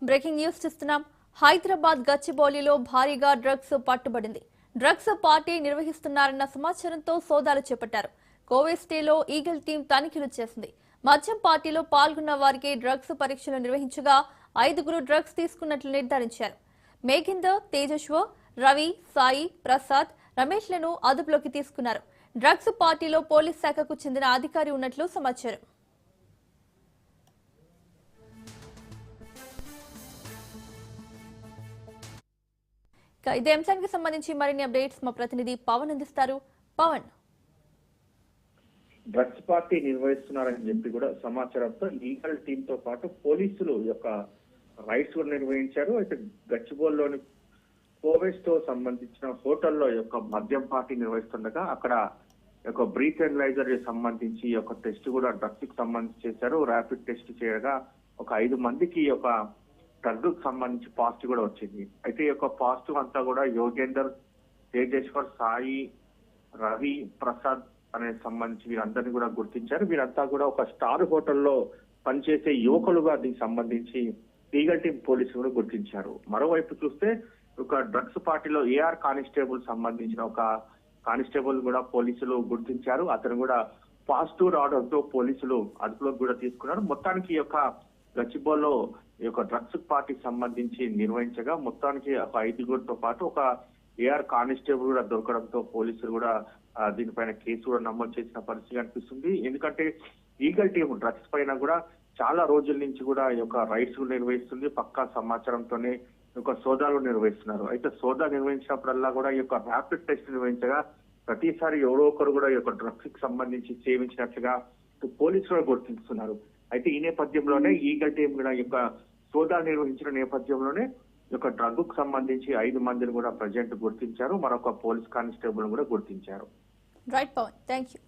Breaking news చూస్తున్నాం. హైదరాబాద్ గచ్చిబౌలిలో భారీగా drugs పట్టుబడింది. Drugs party నిర్వహిస్తున్నారన్న సమాచారంతో సోదాలు చేపట్టారు. కోవెస్టేలో ఈగల్ టీం తనిఖీలు చేసింది. మద్యం పార్టీలో పాల్గొన్న వారికి డ్రగ్స్ పరీక్షలు నిర్వహించగా 5గురు డ్రగ్స్ తీసుకున్నట్లు నిర్ధారించారు. మేఘిందర్, తేజశ్వర్, రవి, సాయి, ప్రసాద్, రమేష్లను అదుపులోకి తీసుకున్నారు. డ్రగ్స్ పార్టీలో పోలీస్ శాఖకు చెందిన అధికారి ఉన్నట్లు సమాచారం. ఇదే అంశానికి సంబంధించి మరిన్ని అప్డేట్స్ మా ప్రతినిధి పవన్ అందిస్తారు. పవన్, డ్రగ్స్ పార్టీ నిర్వహిస్తున్నారని చెప్పి కూడా సమాచారంతో లీగల్ టీమ్ తో పాటు పోలీసులు యొక్క రైడ్స్ కూడా నిర్వహించారు. అయితే గచ్చిబౌలిలోని కోవెస్టో సంబంధించిన హోటల్లో యొక్క మద్యం పార్టీ నిర్వహిస్తుండగా అక్కడ ఒక బ్రీత్ ఎనలైజర్ సంబంధించి ఒక టెస్ట్ కూడా డ్రగ్స్ కి సంబంధించి చేశారు. ర్యాపిడ్ టెస్ట్ చేయగా ఒక 5 మందికి ఒక డ్రగ్ కు సంబంధించి పాజిటివ్ కూడా వచ్చింది. అయితే ఈ యొక్క పాజిటివ్ అంతా కూడా యోగేందర్, తేజేశ్వర్, సాయి, రవి, ప్రసాద్ అనే సంబంధించి వీరందరినీ కూడా గుర్తించారు. వీరంతా కూడా ఒక స్టార్ హోటల్లో పనిచేసే యువకులుగా దీనికి సంబంధించి లీగల్ టీం పోలీసులు కూడా గుర్తించారు. మరోవైపు చూస్తే ఒక డ్రగ్స్ పార్టీలో ఏఆర్ కానిస్టేబుల్ సంబంధించిన ఒక కానిస్టేబుల్ కూడా పోలీసులు గుర్తించారు. అతను కూడా పాజిటివ్ రావడంతో పోలీసులు అదుపులోకి కూడా తీసుకున్నారు. మొత్తానికి ఈ యొక్క గచ్చిబౌలిలో ఈ యొక్క డ్రగ్స్ పార్టీకి సంబంధించి నిర్వహించగా మొత్తానికి ఒక 5గురితో పాటు ఒక ఏఆర్ కానిస్టేబుల్ కూడా దొరకడంతో పోలీసులు కూడా దీనిపైన కేసు కూడా నమోదు చేసిన పరిస్థితి కనిపిస్తుంది. ఎందుకంటే లీగల్ టీం డ్రగ్స్ పైన కూడా చాలా రోజుల నుంచి కూడా ఈ యొక్క రైడ్స్ నిర్వహిస్తుంది. పక్కా సమాచారంతోనే ఒక సోదాలు నిర్వహిస్తున్నారు. అయితే సోదా నిర్వహించినప్పుడల్లా కూడా ఈ యొక్క ర్యాపిడ్ టెస్ట్ నిర్వహించగా ప్రతిసారి ఎవరో ఒకరు కూడా ఈ యొక్క డ్రగ్స్ కి సంబంధించి సేవించినట్లుగా పోలీసులు గుర్తిస్తున్నారు. అయితే ఈ నేపథ్యంలోనే ఈగల్ టీం కూడా ఈ యొక్క సోదా నిర్వహించిన నేపథ్యంలోనే ఈ యొక్క డ్రగ్ కు సంబంధించి 5 మందిని కూడా ప్రజెంట్ గుర్తించారు. మరొక పోలీస్ కానిస్టేబుల్ కూడా గుర్తించారు. Right Pavan, thank you.